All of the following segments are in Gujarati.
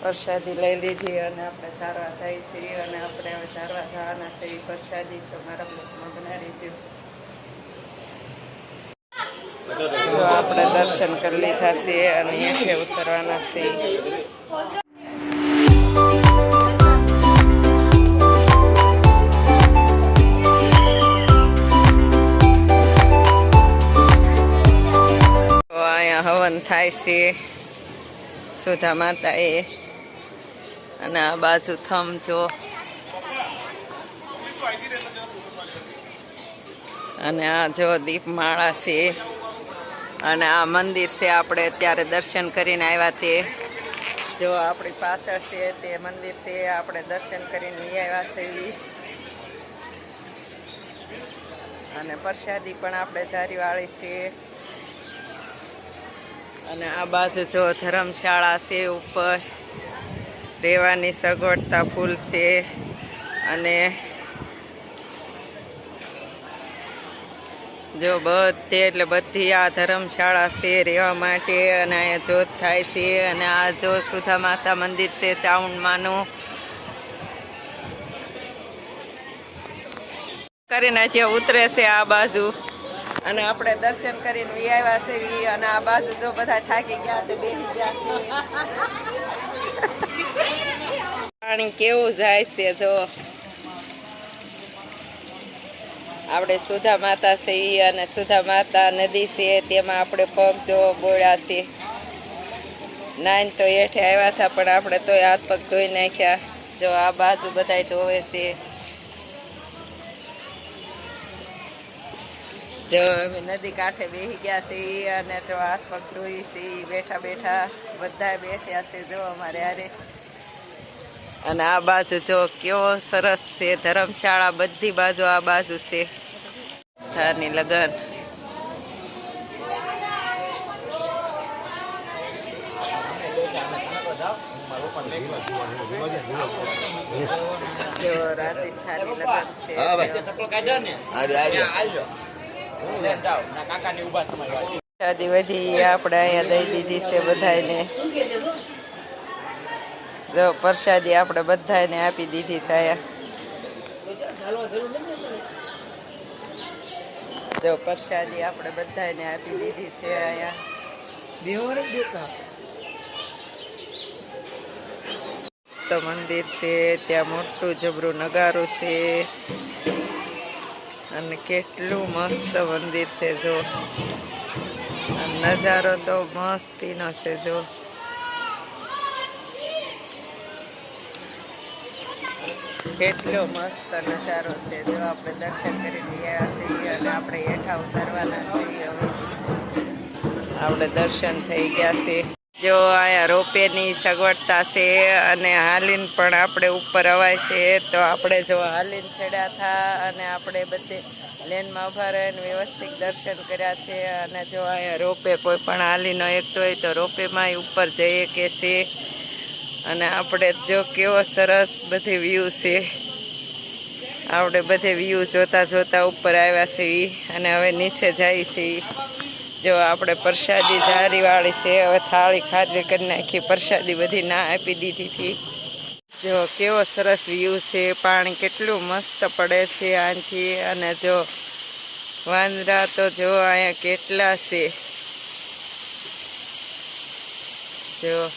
પ્રસાદી લઈ લીધી અને આપણે સારવા થાય છીએ અને આપણે હવે સારવા જવાના છે. પ્રસાદી તો મારા બ્લોકમાં બનાવી છે. જો આપણે દર્શન કરી લીધા છે અને અહીંયાથી ઉતરવાના છે. અહીંયા હવન થાય છે સુધા માતા એ, અને આ બાજુ થમજો અને આ જો દીપમાળા છે અને આ મંદિર છે. આપણે અત્યારે દર્શન કરીને આવ્યા તે જો આપણી પાછળ છે તે મંદિર છે. આપણે દર્શન કરીને આવ્યા છે અને પ્રસાદી પણ આપણે જારીવાળી છે. અને આ બાજુ જો ધર્મશાળા છે, ઉપર રહેવાની સગવડતા ફૂલ છે. અને જો બધે એટલે બધી આ ધર્મશાળા છે રહેવા માટે. અને અહીંયા જોત થાય છે. અને આ જો સુધા માતા મંદિર છે ચાઉંડમાનું કરીને જે ઉતરે છે આ બાજુ. અને આપણે દર્શન કરીને આવ્યા છે અને આ બાજુ જો બધા થાકી ગયા છે, બેસી ગયા છે. પાણી કેવું જાય છે જો. આપણે સુધા માતા છે અને સુધા માતા નદી છે તેમાં આપણે પગ જો બોળ્યા છે. નાઈન તો હેઠે આવ્યા હતા પણ આપણે તોય હાથ પગ ધોઈ નાખ્યા. જો આ બાજુ બધા ધોવે છે. જો અમે નદી કાંઠે બેસી ગયા છીએ અને જો હાથ પગ ધોઈ છે. બેઠા બેઠા બધા બેઠ્યા છે જો અમારે હારે. અને આ બાજુ જો કેવો સરસ છે ધર્મશાળા. બધી બાજુ આ બાજુ છે સ્થાની લગન. જો રાજસ્થાની લગન છે. શાદી વધી આપણે અહીંયા દઈ દીધી છે બધાને. જો પ્રસાદી આપણે બધાને આપી દીધી છે અહીંયા. જો પ્રસાદી આપણે બધાને આપી દીધી છે અહીંયા. તો મંદિર છે ત્યાં મોટું જબરું નગારું છે અને કેટલું મસ્ત મંદિર છે જો. નજારો તો મસ્તીનો છે જો. કેટલો મસ્ત નજારો છે જો. આપણે દર્શન કરીને ગયા છીએ અને આપણે હેઠા ઉતરવાના છીએ. હવે આપણે દર્શન થઈ ગયા છે. જો અહીંયા રોપેની સગવડતા છે અને હાલીને પણ આપણે ઉપર અવાય છે. તો આપણે જો હાલીને ચડ્યા હતા અને આપણે બધે લેનમાં ઉભા રહીને વ્યવસ્થિત દર્શન કર્યા છે. અને જો અહીંયા રોપે કોઈ પણ હાલીનો એકતો હોય તો રોપેમાં ઉપર જઈએ કે છે. અને આપણે જો કેવો સરસ બધે વ્યૂ છે. આપણે બધે વ્યૂ જોતા જોતા ઉપર આવ્યા છીએ અને હવે નીચે જાય છે. જો આપણે પ્રસાદી જારીવાળી છે. હવે થાળી ખાધી કરી નાખી. પ્રસાદી બધી ના આપી દીધી હતી. જો કેવો સરસ વ્યૂ છે. પાણી કેટલું મસ્ત પડે છે આથી. અને જો વાંદરા તો જો અહીંયા કેટલા છે જો.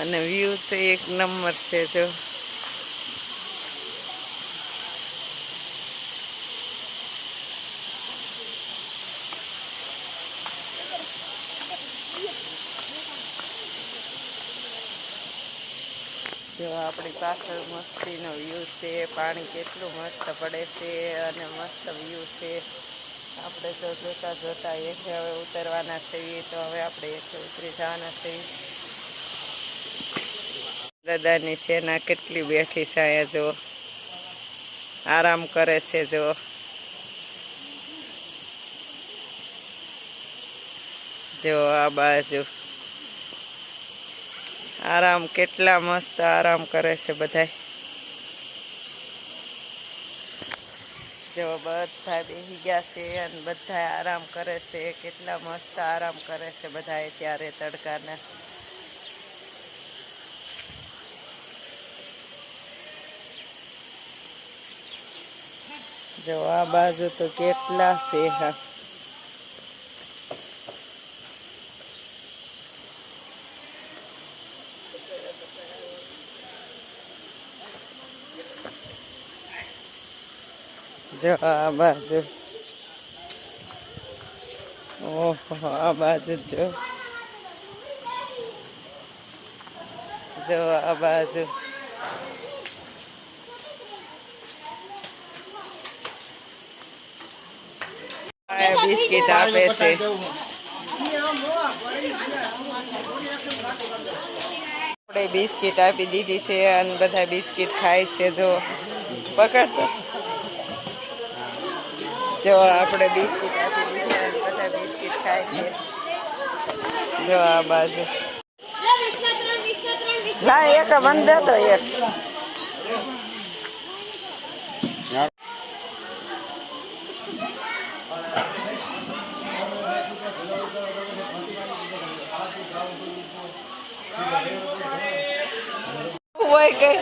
અને વ્યૂ તો એક નંબર છે જો. જો આપણી પાછળ મસ્તીનો વ્યૂ છે. પાણી કેટલું મસ્ત પડે છે અને મસ્ત વ્યૂ છે. આપણે જો જોતા જોતા હેઠે હવે ઉતરવાના છીએ. તો હવે આપણે હેઠે ઉતરી જવાના છીએ. દાદાની સેના કેટલી બેઠી છે અહીંયા જો. આરામ કરે છે જો. જો આ બાજુ આરામ કેટલા મસ્ત આરામ કરે છે બધાય. જો બધા બેસી ગયા છે અને બધા આરામ કરે છે. કેટલા મસ્ત આરામ કરે છે બધા ત્યારે તડકાના. જો આ બાજુ તો કેટલા છે. હા, જો આ બાજુ, ઓહો આ બાજુ જો આ બાજુ બિસ્કિટ આપે છે. આપણે બિસ્કિટ આપી દીધી છે અને બધા બિસ્કિટ ખાય છે. જો પકડતો, જો આપણે બિસ્કિટ આપી દીધી અને બધા બિસ્કિટ ખાય છે. જો આ બાજુ ના એક બંધ તો એક હોય કઈ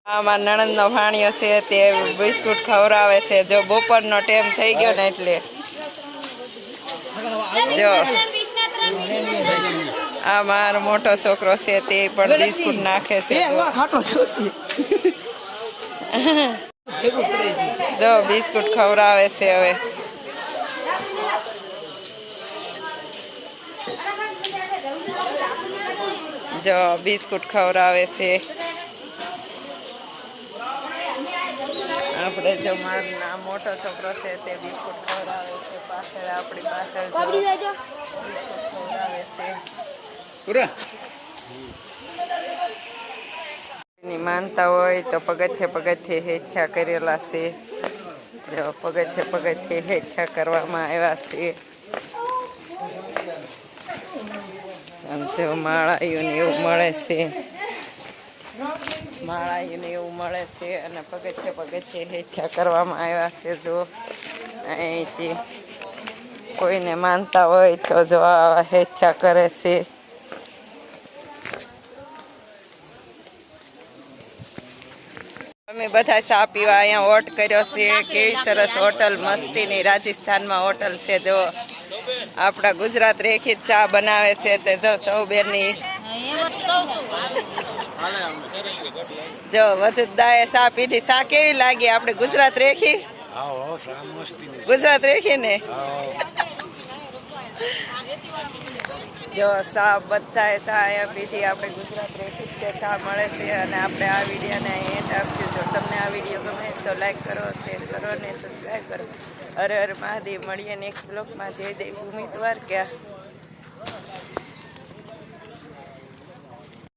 આમાં નણંદ નો ભાણિયો છે તે બિસ્કુટ ખવડાવે છે. જો બપોરનો ટાઈમ થઈ ગયો ને એટલે જો આ મારો મોટો છોકરો છે તે પણ બિસ્કુટ નાખે છે. જો બિસ્કુટ ખવડાવે છે. હવે જો બિસ્કુટ ખવડાવે છે. આપણે જો મારો મોટો છોકરો છે તે બિસ્કુટ ખવડાવે છે. પાછળ આપણી પાછળ બિસ્કુટ ખવડાવે છે. ની માનતા હોય તો પગથિયે હેઠા કરેલા છે. જો પગથિયે હેઠા કરવામાં આવ્યા છે. જો માળાયું ને એવું મળે છે. માળાયું એવું મળે છે અને પગથિયે હેઠા કરવામાં આવ્યા છે. જો અહીંથી કોઈને માનતા હોય તો જો આ હેઠા કરે છે. અમે બધા ચા પીવા અહીંયા ઓટ કર્યો છે. કેવી સરસ હોટલ, મસ્તીની રાજસ્થાનમાં હોટલ છે. જો આપણા ગુજરાત રેખી ચા બનાવે છે તે જો સૌ બેનની જો વજુદાએ ચા પીધી. ચા કેવી લાગી આપણે ગુજરાત રેખી? ગુજરાત રેખી ને જો ચા બધાએ ચા અહીંયા પીધી. આપણે ગુજરાત રેખી જ ચા મળે છે. અને આપણે આ વિડીયોને એન્ડ આપશું. જો તમને આ વિડીયો ગમે તો લાઈક કરો, શેર કરો અને સબસ્ક્રાઈબ કરો. હર હર મહાદેવ. મળીએ નેક્સ્ટ બ્લોગમાં. જય દેવ ભૂમિ દ્વારકા.